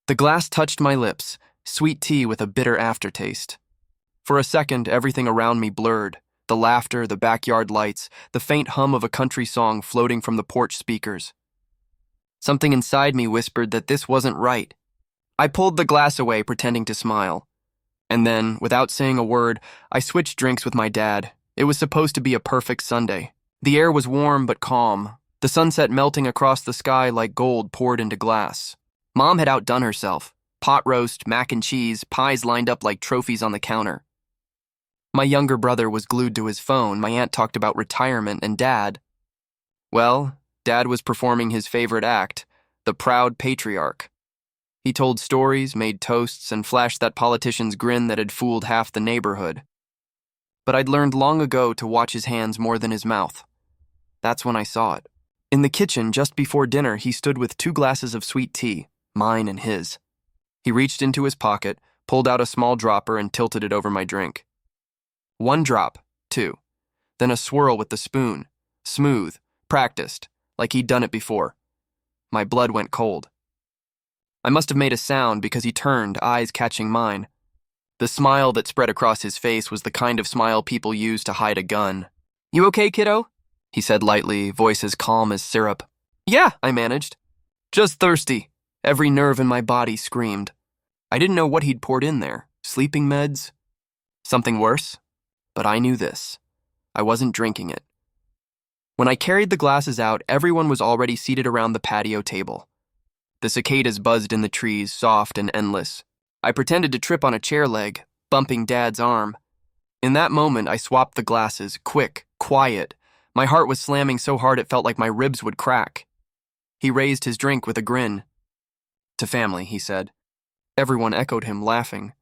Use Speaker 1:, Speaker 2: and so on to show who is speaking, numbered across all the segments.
Speaker 1: The glass touched my lips, sweet tea with a bitter aftertaste. For a second, everything around me blurred. The laughter, the backyard lights, the faint hum of a country song floating from the porch speakers. Something inside me whispered that this wasn't right. I pulled the glass away, pretending to smile. And then, without saying a word, I switched drinks with my dad. It was supposed to be a perfect Sunday. The air was warm but calm, the sunset melting across the sky like gold poured into glass. Mom had outdone herself. Pot roast, mac and cheese, pies lined up like trophies on the counter. My younger brother was glued to his phone. My aunt talked about retirement, and Dad was performing his favorite act, the proud patriarch. He told stories, made toasts, and flashed that politician's grin that had fooled half the neighborhood. But I'd learned long ago to watch his hands more than his mouth. That's when I saw it. In the kitchen, just before dinner, he stood with 2 glasses of sweet tea, mine and his. He reached into his pocket, pulled out a small dropper, and tilted it over my drink. 1 drop, 2. Then a swirl with the spoon, smooth, practiced, like he'd done it before. My blood went cold. I must have made a sound because he turned, eyes catching mine. The smile that spread across his face was the kind of smile people use to hide a gun. "You okay, kiddo?" he said lightly, voice as calm as syrup. "Yeah," I managed. "Just thirsty." Every nerve in my body screamed. I didn't know what he'd poured in there. Sleeping meds? Something worse? But I knew this. I wasn't drinking it. When I carried the glasses out, everyone was already seated around the patio table. The cicadas buzzed in the trees, soft and endless. I pretended to trip on a chair leg, bumping Dad's arm. In that moment, I swapped the glasses, quick, quiet. My heart was slamming so hard it felt like my ribs would crack. He raised his drink with a grin. "To family," he said. Everyone echoed him, laughing.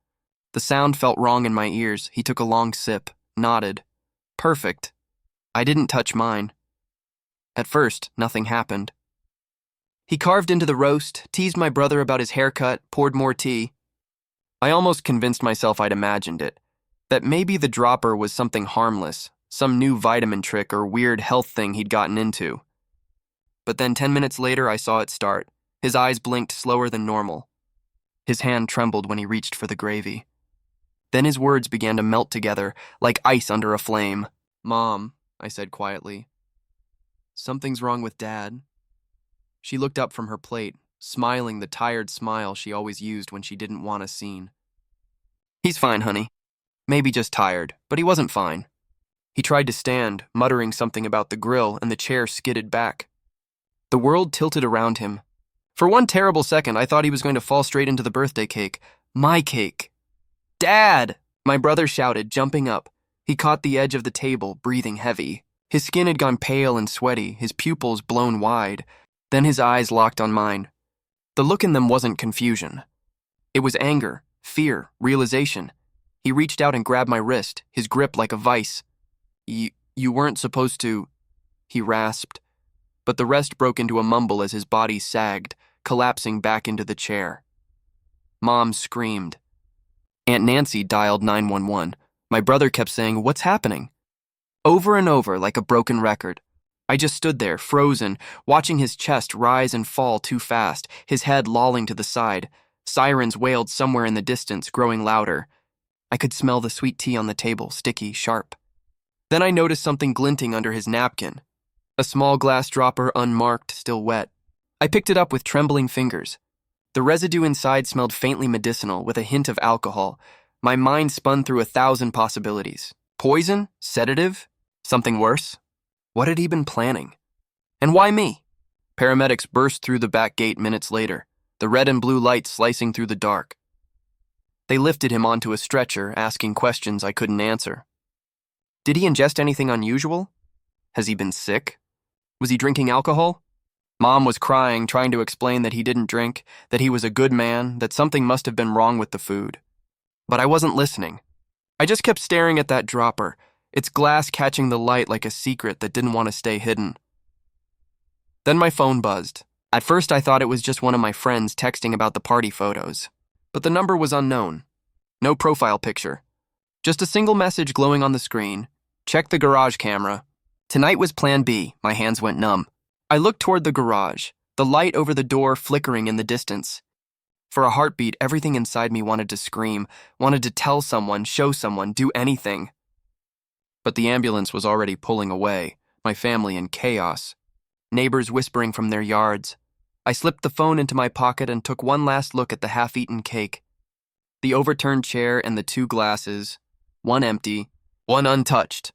Speaker 1: The sound felt wrong in my ears. He took a long sip, nodded. Perfect. I didn't touch mine. At first, nothing happened. He carved into the roast, teased my brother about his haircut, poured more tea. I almost convinced myself I'd imagined it, that maybe the dropper was something harmless, some new vitamin trick or weird health thing he'd gotten into. But then 10 minutes later, I saw it start. His eyes blinked slower than normal. His hand trembled when he reached for the gravy. Then his words began to melt together, like ice under a flame. "Mom," I said quietly. "Something's wrong with Dad." She looked up from her plate, smiling the tired smile she always used when she didn't want a scene. "He's fine, honey. Maybe just tired, but he wasn't fine." He tried to stand, muttering something about the grill, and the chair skidded back. The world tilted around him. For one terrible second, I thought he was going to fall straight into the birthday cake. My cake. "Dad!" my brother shouted, jumping up. He caught the edge of the table, breathing heavy. His skin had gone pale and sweaty, his pupils blown wide. Then his eyes locked on mine. The look in them wasn't confusion. It was anger, fear, realization. He reached out and grabbed my wrist, his grip like a vice. You weren't supposed to," he rasped. But the rest broke into a mumble as his body sagged, collapsing back into the chair. Mom screamed. Aunt Nancy dialed 911. My brother kept saying, "What's happening?" Over and over like a broken record. I just stood there, frozen, watching his chest rise and fall too fast, his head lolling to the side. Sirens wailed somewhere in the distance, growing louder. I could smell the sweet tea on the table, sticky, sharp. Then I noticed something glinting under his napkin. A small glass dropper, unmarked, still wet. I picked it up with trembling fingers. The residue inside smelled faintly medicinal, with a hint of alcohol. My mind spun through 1,000 possibilities. Poison? Sedative? Something worse? What had he been planning? And why me? Paramedics burst through the back gate minutes later, the red and blue lights slicing through the dark. They lifted him onto a stretcher, asking questions I couldn't answer. Did he ingest anything unusual? Has he been sick? Was he drinking alcohol? Mom was crying, trying to explain that he didn't drink, that he was a good man, that something must have been wrong with the food. But I wasn't listening. I just kept staring at that dropper, its glass catching the light like a secret that didn't want to stay hidden. Then my phone buzzed. At first I thought it was just one of my friends texting about the party photos. But the number was unknown. No profile picture. Just a single message glowing on the screen. Check the garage camera. Tonight was plan B. My hands went numb. I looked toward the garage, the light over the door flickering in the distance. For a heartbeat, everything inside me wanted to scream, wanted to tell someone, show someone, do anything. But the ambulance was already pulling away, my family in chaos, neighbors whispering from their yards. I slipped the phone into my pocket and took one last look at the half-eaten cake. The overturned chair and the two glasses, one empty, one untouched.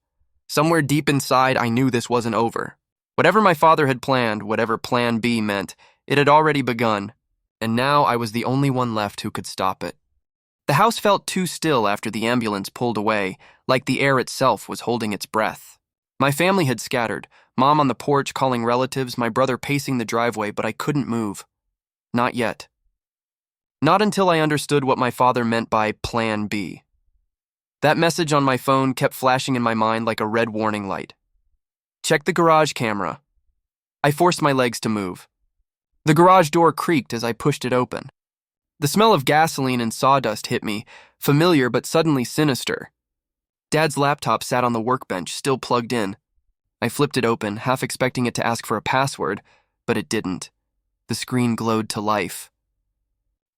Speaker 1: Somewhere deep inside, I knew this wasn't over. Whatever my father had planned, whatever Plan B meant, it had already begun, and now I was the only one left who could stop it. The house felt too still after the ambulance pulled away, like the air itself was holding its breath. My family had scattered, Mom on the porch calling relatives, my brother pacing the driveway, but I couldn't move. Not yet. Not until I understood what my father meant by Plan B. That message on my phone kept flashing in my mind like a red warning light. Check the garage camera. I forced my legs to move. The garage door creaked as I pushed it open. The smell of gasoline and sawdust hit me, familiar but suddenly sinister. Dad's laptop sat on the workbench, still plugged in. I flipped it open, half expecting it to ask for a password, but it didn't. The screen glowed to life.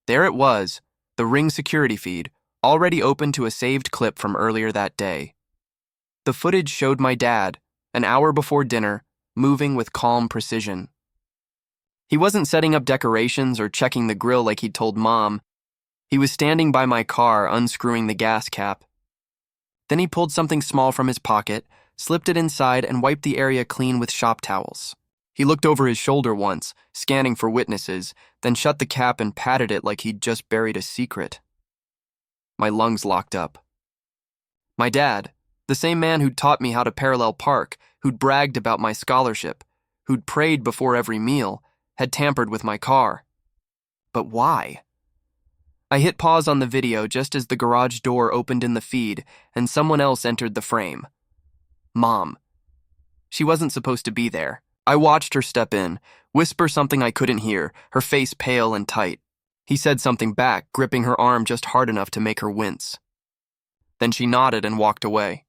Speaker 1: There it was, the Ring security feed, already open to a saved clip from earlier that day. The footage showed my dad, an hour before dinner, moving with calm precision. He wasn't setting up decorations or checking the grill like he'd told Mom. He was standing by my car, unscrewing the gas cap. Then he pulled something small from his pocket, slipped it inside, and wiped the area clean with shop towels. He looked over his shoulder once, scanning for witnesses, then shut the cap and patted it like he'd just buried a secret. My lungs locked up. My dad, the same man who'd taught me how to parallel park, who'd bragged about my scholarship, who'd prayed before every meal, had tampered with my car. But why? I hit pause on the video just as the garage door opened in the feed and someone else entered the frame. Mom. She wasn't supposed to be there. I watched her step in, whisper something I couldn't hear, her face pale and tight. He said something back, gripping her arm just hard enough to make her wince. Then she nodded and walked away.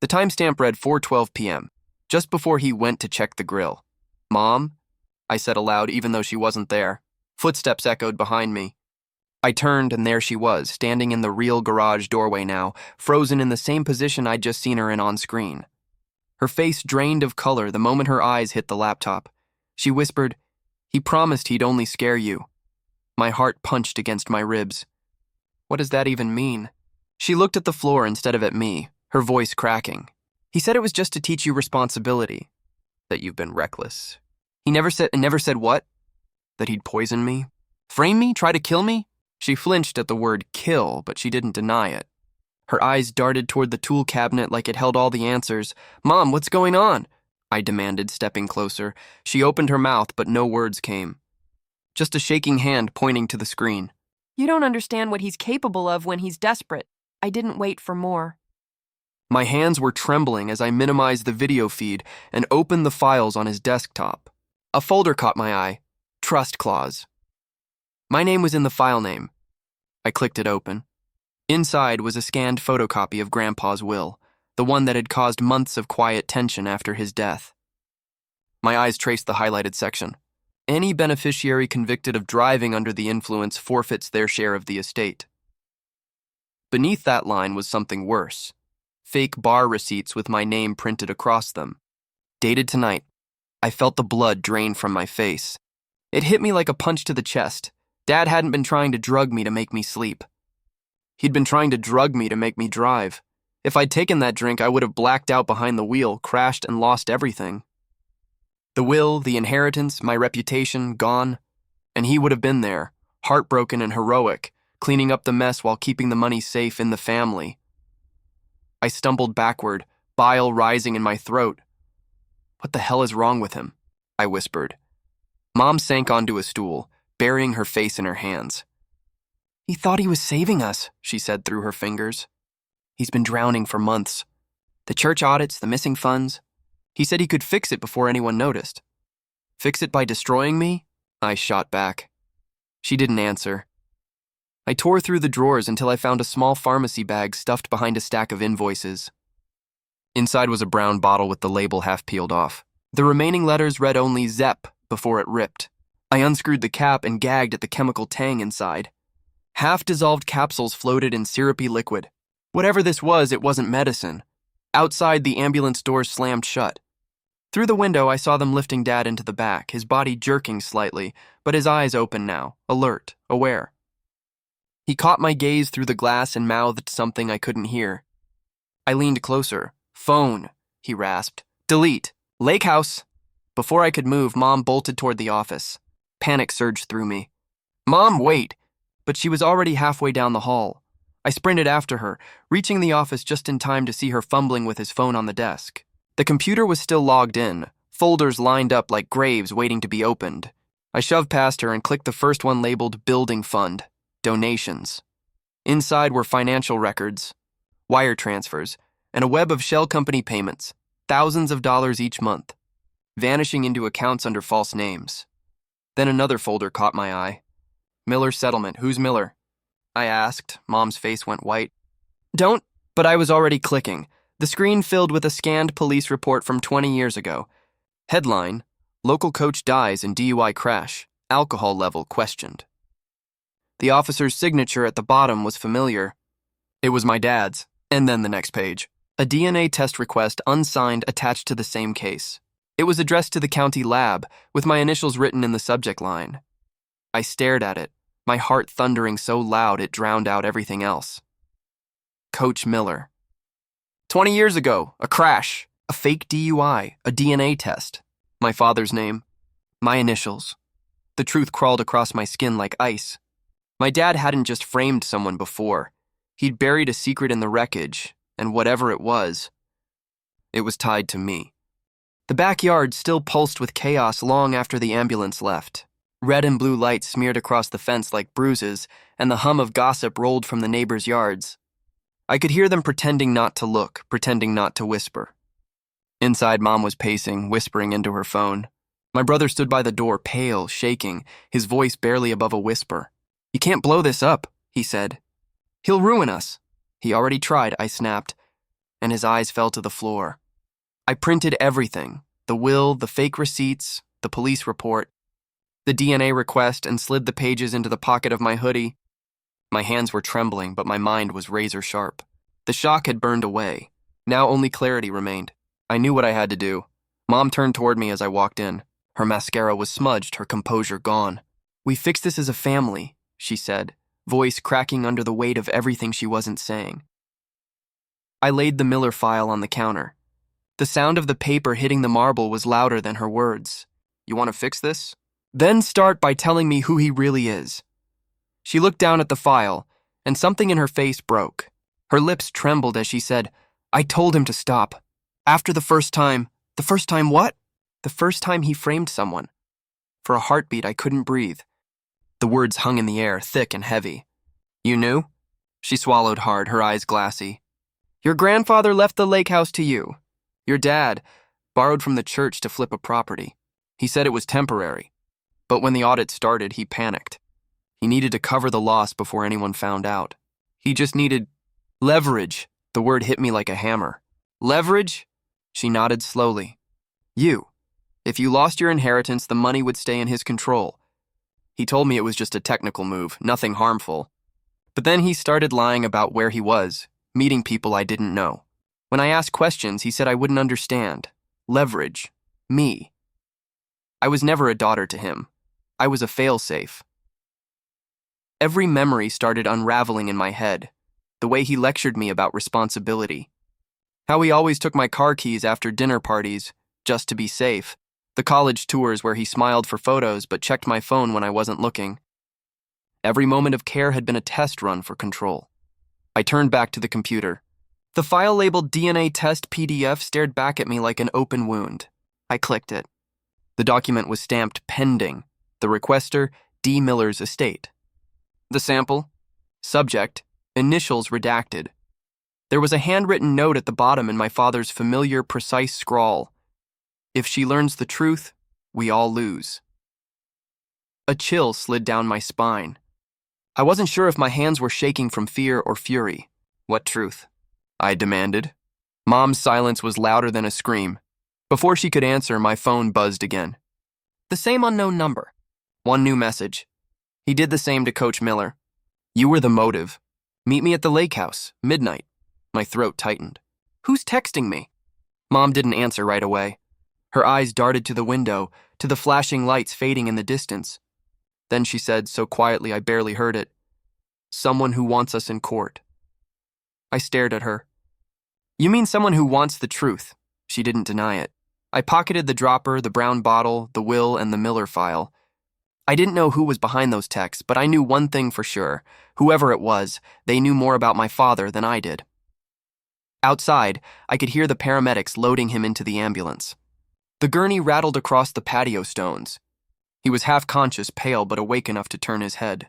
Speaker 1: The timestamp read 4:12 p.m., just before he went to check the grill. Mom? I said aloud, even though she wasn't there. Footsteps echoed behind me. I turned, and there she was, standing in the real garage doorway now, frozen in the same position I'd just seen her in on screen. Her face drained of color the moment her eyes hit the laptop. She whispered, "He promised he'd only scare you." My heart punched against my ribs. What does that even mean? She looked at the floor instead of at me, her voice cracking. "He said it was just to teach you responsibility. That you've been reckless. He never said what? That he'd poison me? Frame me? Try to kill me?" She flinched at the word kill, but she didn't deny it. Her eyes darted toward the tool cabinet like it held all the answers. "Mom, what's going on?" I demanded, stepping closer. She opened her mouth, but no words came. Just a shaking hand pointing to the screen.
Speaker 2: "You don't understand what he's capable of when he's desperate. I didn't wait for more."
Speaker 1: My hands were trembling as I minimized the video feed and opened the files on his desktop. A folder caught my eye. Trust clause. My name was in the file name. I clicked it open. Inside was a scanned photocopy of Grandpa's will, the one that had caused months of quiet tension after his death. My eyes traced the highlighted section. Any beneficiary convicted of driving under the influence forfeits their share of the estate. Beneath that line was something worse. Fake bar receipts with my name printed across them. Dated tonight. I felt the blood drain from my face. It hit me like a punch to the chest. Dad hadn't been trying to drug me to make me sleep. He'd been trying to drug me to make me drive. If I'd taken that drink, I would have blacked out behind the wheel, crashed, and lost everything. The will, the inheritance, my reputation, gone. And he would have been there, heartbroken and heroic, cleaning up the mess while keeping the money safe in the family. I stumbled backward, bile rising in my throat. "What the hell is wrong with him?" I whispered. Mom sank onto a stool, burying her face in her hands. "He thought he was saving us," she said through her fingers. "He's been drowning for months. The church audits, the missing funds. He said he could fix it before anyone noticed." "Fix it by destroying me?" I shot back. She didn't answer. I tore through the drawers until I found a small pharmacy bag stuffed behind a stack of invoices. Inside was a brown bottle with the label half peeled off. The remaining letters read only ZEP before it ripped. I unscrewed the cap and gagged at the chemical tang inside. Half-dissolved capsules floated in syrupy liquid. Whatever this was, it wasn't medicine. Outside, the ambulance doors slammed shut. Through the window, I saw them lifting Dad into the back, his body jerking slightly, but his eyes open now, alert, aware. He caught my gaze through the glass and mouthed something I couldn't hear. I leaned closer. "Phone," he rasped. "Delete. Lake House." Before I could move, Mom bolted toward the office. Panic surged through me. "Mom, wait!" But she was already halfway down the hall. I sprinted after her, reaching the office just in time to see her fumbling with his phone on the desk. The computer was still logged in, folders lined up like graves waiting to be opened. I shoved past her and clicked the first one labeled Building Fund, Donations. Inside were financial records, wire transfers, and a web of shell company payments, thousands of dollars each month, vanishing into accounts under false names. Then another folder caught my eye. Miller Settlement. Who's Miller? I asked. Mom's face went white. Don't, but I was already clicking. The screen filled with a scanned police report from 20 years ago. Headline, Local coach dies in DUI crash. Alcohol level questioned. The officer's signature at the bottom was familiar. It was my dad's. And then the next page. A DNA test request unsigned attached to the same case. It was addressed to the county lab, with my initials written in the subject line. I stared at it, my heart thundering so loud it drowned out everything else. Coach Miller. 20 years ago, a crash, a fake DUI, a DNA test. My father's name, my initials. The truth crawled across my skin like ice. My dad hadn't just framed someone before. He'd buried a secret in the wreckage, and whatever it was tied to me. The backyard still pulsed with chaos long after the ambulance left. Red and blue lights smeared across the fence like bruises, and the hum of gossip rolled from the neighbors' yards. I could hear them pretending not to look, pretending not to whisper. Inside, Mom was pacing, whispering into her phone. My brother stood by the door, pale, shaking, his voice barely above a whisper. "You can't blow this up," he said. "He'll ruin us." "He already tried," I snapped, and his eyes fell to the floor. I printed everything, the will, the fake receipts, the police report, the DNA request, and slid the pages into the pocket of my hoodie. My hands were trembling, but my mind was razor sharp. The shock had burned away. Now only clarity remained. I knew what I had to do. Mom turned toward me as I walked in. Her mascara was smudged, her composure gone. "We fixed this as a family," she said, voice cracking under the weight of everything she wasn't saying. I laid the Miller file on the counter. The sound of the paper hitting the marble was louder than her words. "You want to fix this? Then start by telling me who he really is." She looked down at the file, and something in her face broke. Her lips trembled as she said, "I told him to stop. After the first time." "The first time what?" "The first time he framed someone." For a heartbeat, I couldn't breathe. The words hung in the air, thick and heavy. "You knew?" She swallowed hard, her eyes glassy. "Your grandfather left the lake house to you. Your dad borrowed from the church to flip a property. He said it was temporary. But when the audit started, he panicked. He needed to cover the loss before anyone found out. He just needed leverage." The word hit me like a hammer. "Leverage?" She nodded slowly. "You. If you lost your inheritance, the money would stay in his control. He told me it was just a technical move, nothing harmful. But then he started lying about where he was, meeting people I didn't know. When I asked questions, he said I wouldn't understand. Leverage. Me. I was never a daughter to him. I was a failsafe." Every memory started unraveling in my head. The way he lectured me about responsibility. How he always took my car keys after dinner parties, just to be safe. The college tours where he smiled for photos but checked my phone when I wasn't looking. Every moment of care had been a test run for control. I turned back to the computer. The file labeled DNA test PDF stared back at me like an open wound. I clicked it. The document was stamped pending. The requester, D. Miller's estate. The sample, subject, initials redacted. There was a handwritten note at the bottom in my father's familiar, precise scrawl. "If she learns the truth, we all lose." A chill slid down my spine. I wasn't sure if my hands were shaking from fear or fury. "What truth?" I demanded. Mom's silence was louder than a scream. Before she could answer, my phone buzzed again. "The same unknown number." One new message. He did the same to Coach Miller. You were the motive. Meet me at the lake house, midnight. My throat tightened. Who's texting me? Mom didn't answer right away. Her eyes darted to the window, to the flashing lights fading in the distance. Then she said, so quietly I barely heard it, someone who wants us in court. I stared at her. You mean someone who wants the truth? She didn't deny it. I pocketed the dropper, the brown bottle, the will, and the Miller file. I didn't know who was behind those texts, but I knew one thing for sure. Whoever it was, they knew more about my father than I did. Outside, I could hear the paramedics loading him into the ambulance. The gurney rattled across the patio stones. He was half-conscious, pale, but awake enough to turn his head.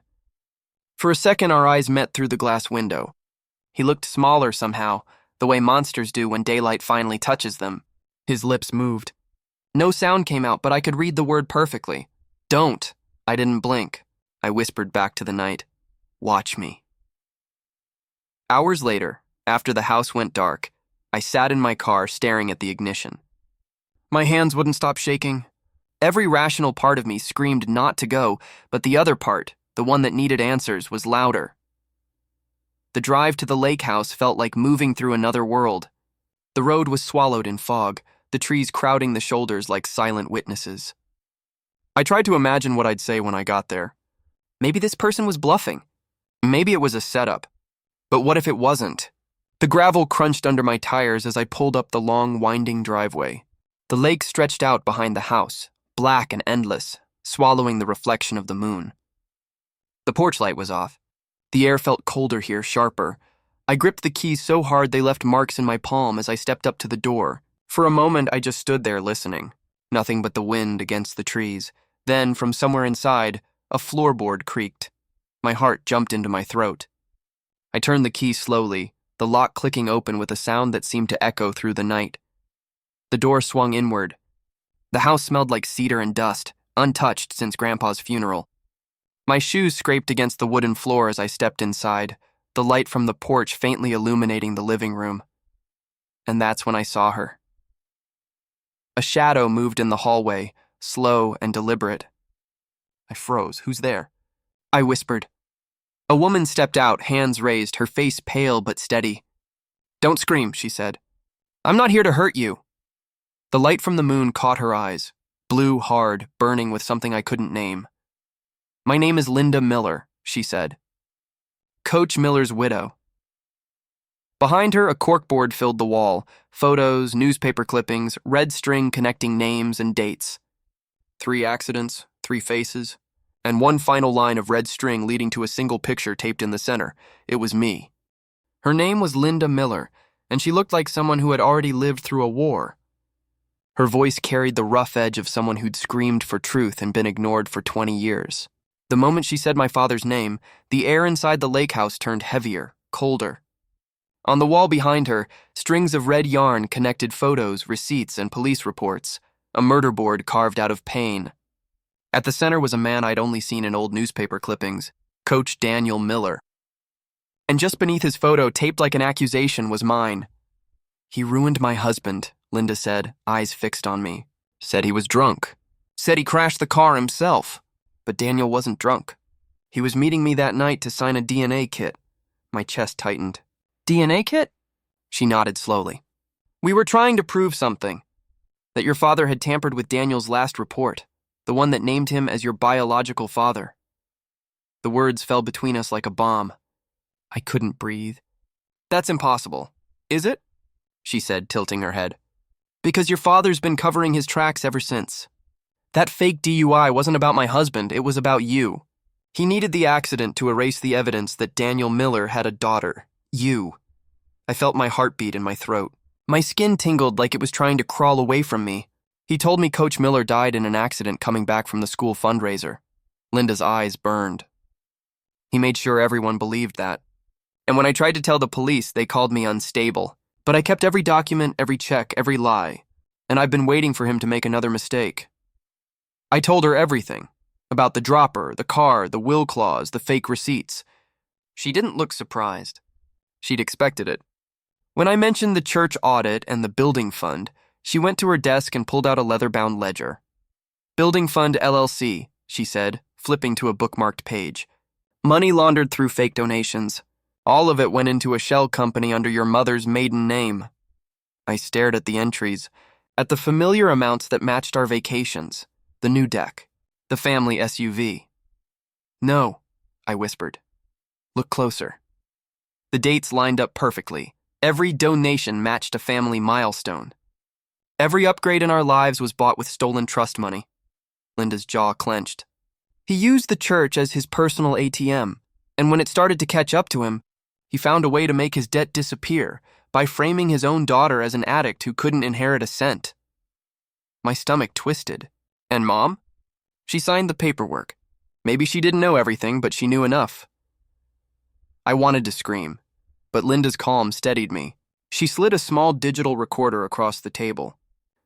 Speaker 1: For a second, our eyes met through the glass window. He looked smaller somehow, the way monsters do when daylight finally touches them. His lips moved. No sound came out, but I could read the word perfectly. Don't. I didn't blink. I whispered back to the night. Watch me. Hours later, after the house went dark, I sat in my car staring at the ignition. My hands wouldn't stop shaking. Every rational part of me screamed not to go, but the other part, the one that needed answers, was louder. The drive to the lake house felt like moving through another world. The road was swallowed in fog, the trees crowding the shoulders like silent witnesses. I tried to imagine what I'd say when I got there. Maybe this person was bluffing. Maybe it was a setup. But what if it wasn't? The gravel crunched under my tires as I pulled up the long, winding driveway. The lake stretched out behind the house, black and endless, swallowing the reflection of the moon. The porch light was off. The air felt colder here, sharper. I gripped the keys so hard they left marks in my palm as I stepped up to the door. For a moment, I just stood there listening. Nothing but the wind against the trees. Then, from somewhere inside, a floorboard creaked. My heart jumped into my throat. I turned the key slowly, the lock clicking open with a sound that seemed to echo through the night. The door swung inward. The house smelled like cedar and dust, untouched since Grandpa's funeral. My shoes scraped against the wooden floor as I stepped inside, the light from the porch faintly illuminating the living room. And that's when I saw her. A shadow moved in the hallway, slow and deliberate. I froze. Who's there? I whispered. A woman stepped out, hands raised, her face pale but steady. Don't scream, she said. I'm not here to hurt you. The light from the moon caught her eyes, blue, hard, burning with something I couldn't name. My name is Linda Miller, she said. Coach Miller's widow. Behind her, a corkboard filled the wall, photos, newspaper clippings, red string connecting names and dates. 3 accidents, 3 faces, and one final line of red string leading to a single picture taped in the center. It was me. Her name was Linda Miller, and she looked like someone who had already lived through a war. Her voice carried the rough edge of someone who'd screamed for truth and been ignored for 20 years. The moment she said my father's name, the air inside the lake house turned heavier, colder. On the wall behind her, strings of red yarn connected photos, receipts, and police reports, a murder board carved out of pain. At the center was a man I'd only seen in old newspaper clippings, Coach Daniel Miller. And just beneath his photo, taped like an accusation, was mine. He ruined my husband, Linda said, eyes fixed on me. Said he was drunk. Said he crashed the car himself. But Daniel wasn't drunk. He was meeting me that night to sign a DNA kit. My chest tightened. DNA kit? She nodded slowly. We were trying to prove something. That your father had tampered with Daniel's last report, the one that named him as your biological father. The words fell between us like a bomb. I couldn't breathe. That's impossible. Is it? She said, tilting her head. Because your father's been covering his tracks ever since. That fake DUI wasn't about my husband, it was about you. He needed the accident to erase the evidence that Daniel Miller had a daughter. You. I felt my heartbeat in my throat. My skin tingled like it was trying to crawl away from me. He told me Coach Miller died in an accident coming back from the school fundraiser. Linda's eyes burned. He made sure everyone believed that. And when I tried to tell the police, they called me unstable. But I kept every document, every check, every lie. And I've been waiting for him to make another mistake. I told her everything. About the dropper, the car, the will clause, the fake receipts. She didn't look surprised. She'd expected it. When I mentioned the church audit and the building fund, she went to her desk and pulled out a leather-bound ledger. Building Fund LLC, she said, flipping to a bookmarked page. Money laundered through fake donations. All of it went into a shell company under your mother's maiden name. I stared at the entries, at the familiar amounts that matched our vacations, the new deck, the family SUV. No, I whispered. Look closer. The dates lined up perfectly. Every donation matched a family milestone. Every upgrade in our lives was bought with stolen trust money. Linda's jaw clenched. He used the church as his personal ATM, and when it started to catch up to him, he found a way to make his debt disappear by framing his own daughter as an addict who couldn't inherit a cent. My stomach twisted. And Mom? She signed the paperwork. Maybe she didn't know everything, but she knew enough. I wanted to scream, but Linda's calm steadied me. She slid a small digital recorder across the table.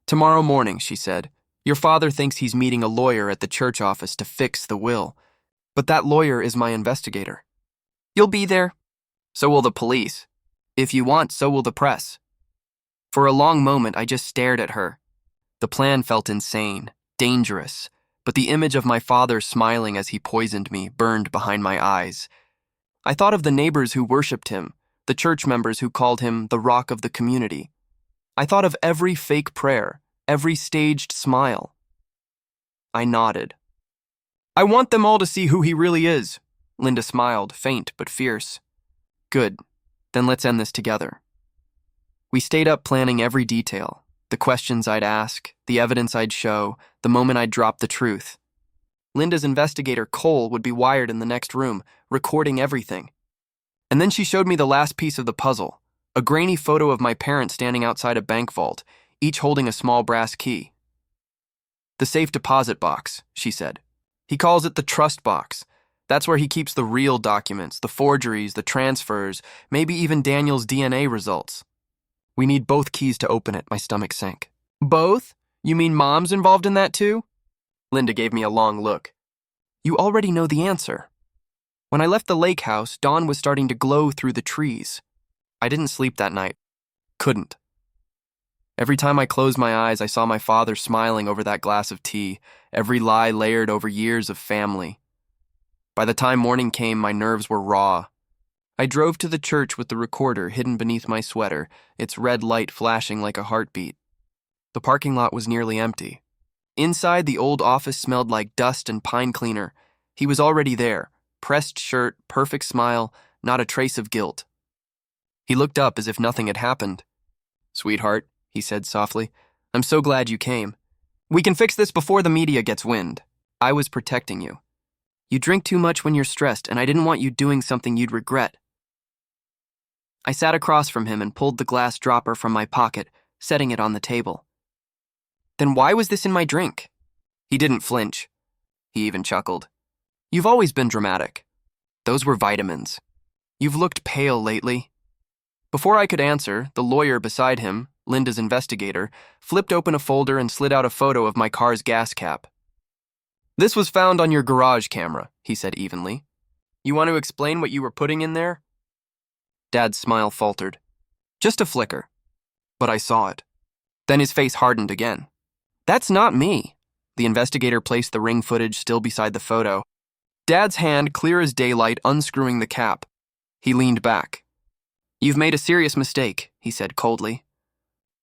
Speaker 1: Tomorrow morning, she said, your father thinks he's meeting a lawyer at the church office to fix the will, but that lawyer is my investigator. You'll be there. So will the police. If you want, so will the press. For a long moment, I just stared at her. The plan felt insane, dangerous, but the image of my father smiling as he poisoned me burned behind my eyes. I thought of the neighbors who worshipped him, the church members who called him the rock of the community. I thought of every fake prayer, every staged smile. I nodded. I want them all to see who he really is. Linda smiled, faint but fierce. Good. Then let's end this together. We stayed up planning every detail, the questions I'd ask, the evidence I'd show, the moment I'd drop the truth. Linda's investigator, Cole, would be wired in the next room, recording everything. And then she showed me the last piece of the puzzle, a grainy photo of my parents standing outside a bank vault, each holding a small brass key. The safe deposit box, she said. He calls it the trust box. That's where he keeps the real documents, the forgeries, the transfers, maybe even Daniel's DNA results. We need both keys to open it, my stomach sank. Both? You mean Mom's involved in that too? Linda gave me a long look. You already know the answer. When I left the lake house, dawn was starting to glow through the trees. I didn't sleep that night. Couldn't. Every time I closed my eyes, I saw my father smiling over that glass of tea, every lie layered over years of family. By the time morning came, my nerves were raw. I drove to the church with the recorder hidden beneath my sweater, its red light flashing like a heartbeat. The parking lot was nearly empty. Inside, the old office smelled like dust and pine cleaner. He was already there, pressed shirt, perfect smile, not a trace of guilt. He looked up as if nothing had happened. Sweetheart, he said softly, I'm so glad you came. We can fix this before the media gets wind. I was protecting you. You drink too much when you're stressed, and I didn't want you doing something you'd regret. I sat across from him and pulled the glass dropper from my pocket, setting it on the table. Then why was this in my drink? He didn't flinch. He even chuckled. You've always been dramatic. Those were vitamins. You've looked pale lately. Before I could answer, the lawyer beside him, Linda's investigator, flipped open a folder and slid out a photo of my car's gas cap. This was found on your garage camera, he said evenly. You want to explain what you were putting in there? Dad's smile faltered. Just a flicker. But I saw it. Then his face hardened again. That's not me. The investigator placed the ring footage still beside the photo. Dad's hand, clear as daylight, unscrewing the cap. He leaned back. You've made a serious mistake, he said coldly.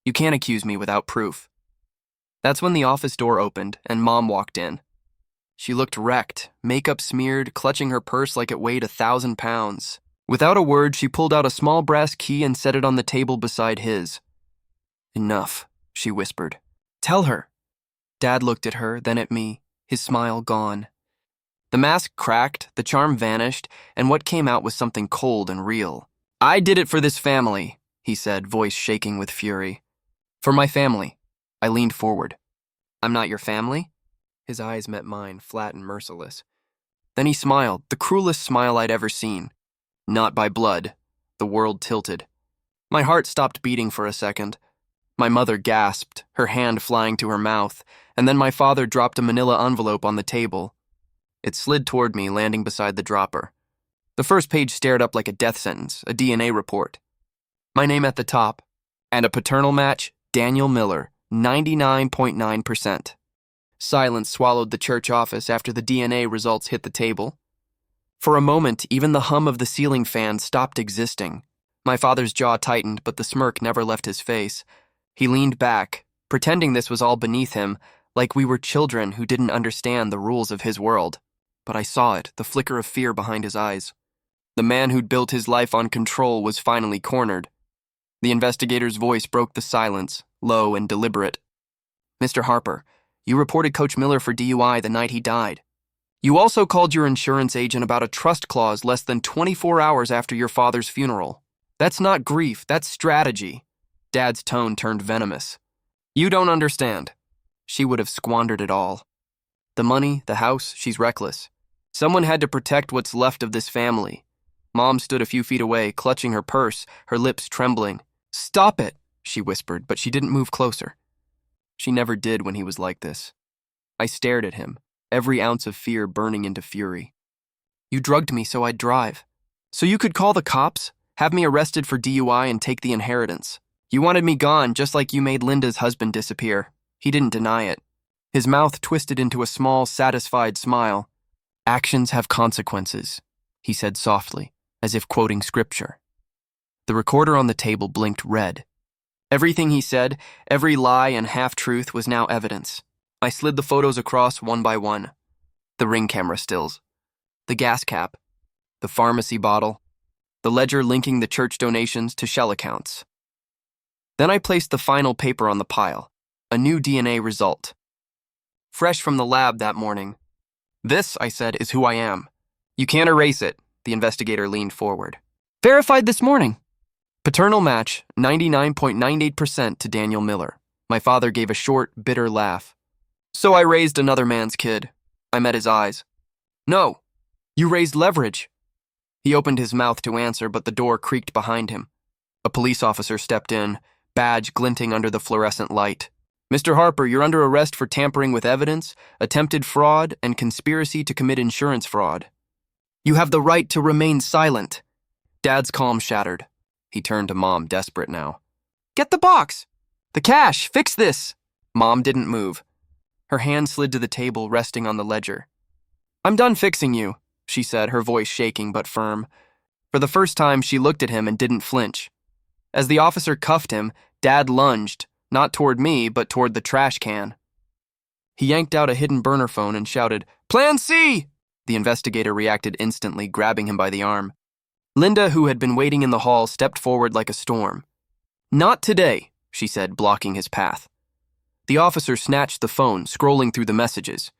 Speaker 1: You can't accuse me without proof. That's when the office door opened and Mom walked in. She looked wrecked, makeup smeared, clutching her purse like it weighed 1,000 pounds. Without a word, she pulled out a small brass key and set it on the table beside his. Enough, she whispered. Tell her. Dad looked at her, then at me, his smile gone. The mask cracked, the charm vanished, and what came out was something cold and real. I did it for this family, he said, voice shaking with fury. For my family. I leaned forward. I'm not your family? His eyes met mine, flat and merciless. Then he smiled, the cruelest smile I'd ever seen. Not by blood. The world tilted. My heart stopped beating for a second. My mother gasped, her hand flying to her mouth, and then my father dropped a manila envelope on the table. It slid toward me, landing beside the dropper. The first page stared up like a death sentence, a DNA report. My name at the top, and a paternal match, Daniel Miller, 99.9%. Silence swallowed the church office after the DNA results hit the table. For a moment, even the hum of the ceiling fan stopped existing. My father's jaw tightened, but the smirk never left his face. He leaned back, pretending this was all beneath him, like we were children who didn't understand the rules of his world. But I saw it, the flicker of fear behind his eyes. The man who'd built his life on control was finally cornered. The investigator's voice broke the silence, low and deliberate. "Mr. Harper, you reported Coach Miller for DUI the night he died. You also called your insurance agent about a trust clause less than 24 hours after your father's funeral. That's not grief, that's strategy." Dad's tone turned venomous. "You don't understand. She would have squandered it all. The money, the house, she's reckless. Someone had to protect what's left of this family." Mom stood a few feet away, clutching her purse, her lips trembling. "Stop it," she whispered, but she didn't move closer. She never did when he was like this. I stared at him, every ounce of fear burning into fury. "You drugged me so I'd drive. So you could call the cops, have me arrested for DUI and take the inheritance. You wanted me gone just like you made Linda's husband disappear." He didn't deny it. His mouth twisted into a small, satisfied smile. "Actions have consequences," he said softly, as if quoting scripture. The recorder on the table blinked red. Everything he said, every lie and half-truth was now evidence. I slid the photos across one by one. The ring camera stills, the gas cap, the pharmacy bottle, the ledger linking the church donations to shell accounts. Then I placed the final paper on the pile, a new DNA result. Fresh from the lab that morning. "This," I said, "is who I am. You can't erase it." The investigator leaned forward. "Verified this morning. Paternal match, 99.98% to Daniel Miller." My father gave a short, bitter laugh. "So I raised another man's kid." I met his eyes. "No, you raised leverage." He opened his mouth to answer, but the door creaked behind him. A police officer stepped in, badge glinting under the fluorescent light. "Mr. Harper, you're under arrest for tampering with evidence, attempted fraud, and conspiracy to commit insurance fraud. You have the right to remain silent." Dad's calm shattered. He turned to Mom, desperate now. "Get the box! The cash! Fix this!" Mom didn't move. Her hand slid to the table, resting on the ledger. "I'm done fixing you," she said, her voice shaking but firm. For the first time, she looked at him and didn't flinch. As the officer cuffed him, Dad lunged, not toward me, but toward the trash can. He yanked out a hidden burner phone and shouted, "Plan C!" The investigator reacted instantly, grabbing him by the arm. Linda, who had been waiting in the hall, stepped forward like a storm. "Not today," she said, blocking his path. The officer snatched the phone, scrolling through the messages.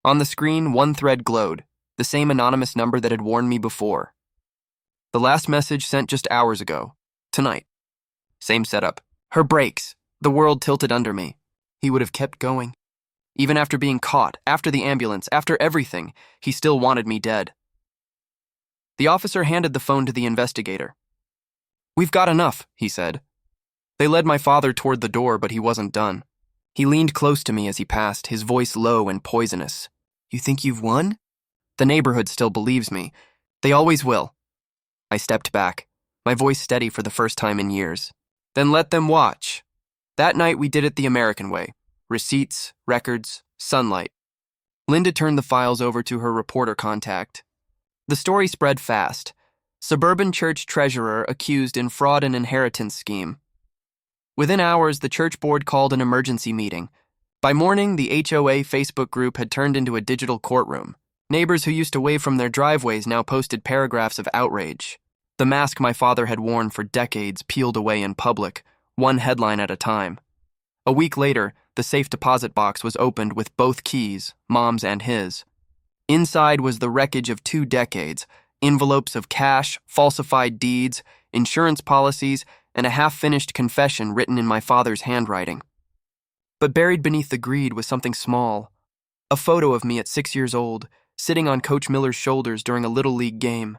Speaker 1: On the screen, one thread glowed, the same anonymous number that had warned me before. The last message sent just hours ago. Tonight. Same setup. Her brakes. The world tilted under me. He would have kept going. Even after being caught, after the ambulance, after everything, he still wanted me dead. The officer handed the phone to the investigator. "We've got enough," he said. They led my father toward the door, but he wasn't done. He leaned close to me as he passed, his voice low and poisonous. "You think you've won?" "The neighborhood still believes me. They always will." I stepped back, my voice steady for the first time in years. "Then let them watch." That night we did it the American way. Receipts, records, sunlight. Linda turned the files over to her reporter contact. The story spread fast. Suburban church treasurer accused in fraud and inheritance scheme. Within hours, the church board called an emergency meeting. By morning, the HOA Facebook group had turned into a digital courtroom. Neighbors who used to wave from their driveways now posted paragraphs of outrage. The mask my father had worn for decades peeled away in public, one headline at a time. A week later, the safe deposit box was opened with both keys, Mom's and his. Inside was the wreckage of 2 decades, envelopes of cash, falsified deeds, insurance policies, and a half-finished confession written in my father's handwriting. But buried beneath the greed was something small. A photo of me at 6 years old, sitting on Coach Miller's shoulders during a Little League game.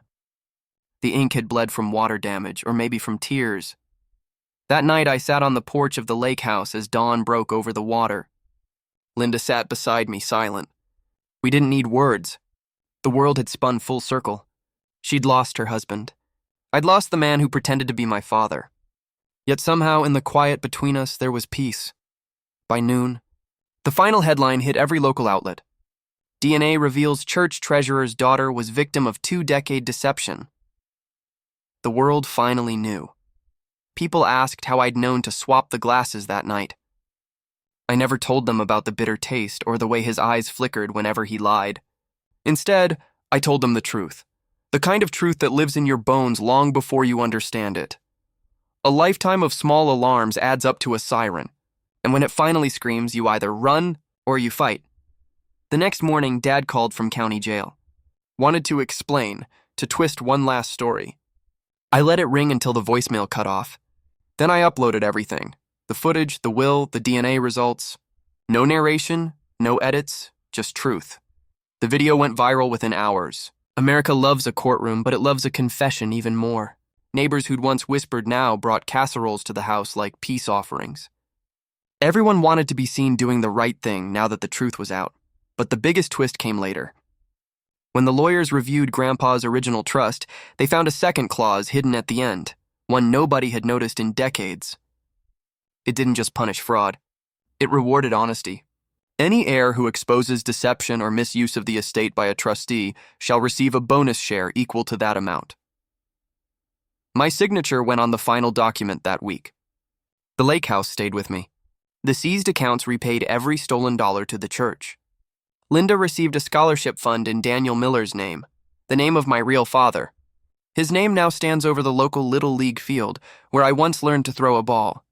Speaker 1: The ink had bled from water damage, or maybe from tears. That night I sat on the porch of the lake house as dawn broke over the water. Linda sat beside me, silent. We didn't need words. The world had spun full circle. She'd lost her husband. I'd lost the man who pretended to be my father. Yet somehow in the quiet between us there was peace. By noon, The final headline hit every local outlet. DNA reveals church treasurer's daughter was victim of 2-decade deception. The world finally knew. People asked how I'd known to swap the glasses that night. I never told them about the bitter taste or the way his eyes flickered whenever he lied. Instead, I told them the truth. The kind of truth that lives in your bones long before you understand it. A lifetime of small alarms adds up to a siren, and when it finally screams, you either run or you fight. The next morning, Dad called from county jail. Wanted to explain, to twist one last story. I let it ring until the voicemail cut off. Then I uploaded everything. The footage, the will, the DNA results. No narration, no edits, just truth. The video went viral within hours. America loves a courtroom, but it loves a confession even more. Neighbors who'd once whispered now brought casseroles to the house like peace offerings. Everyone wanted to be seen doing the right thing now that the truth was out. But the biggest twist came later. When the lawyers reviewed Grandpa's original trust, they found a second clause hidden at the end, one nobody had noticed in decades. It didn't just punish fraud. It rewarded honesty. Any heir who exposes deception or misuse of the estate by a trustee shall receive a bonus share equal to that amount. My signature went on the final document that week. The lake house stayed with me. The seized accounts repaid every stolen dollar to the church. Linda received a scholarship fund in Daniel Miller's name, the name of my real father. His name now stands over the local Little League field where I once learned to throw a ball.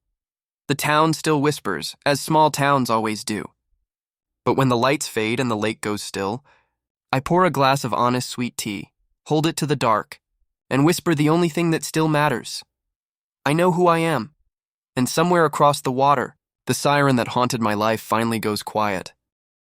Speaker 1: The town still whispers, as small towns always do. But when the lights fade and the lake goes still, I pour a glass of honest sweet tea, hold it to the dark, and whisper the only thing that still matters. I know who I am, and somewhere across the water, the siren that haunted my life finally goes quiet.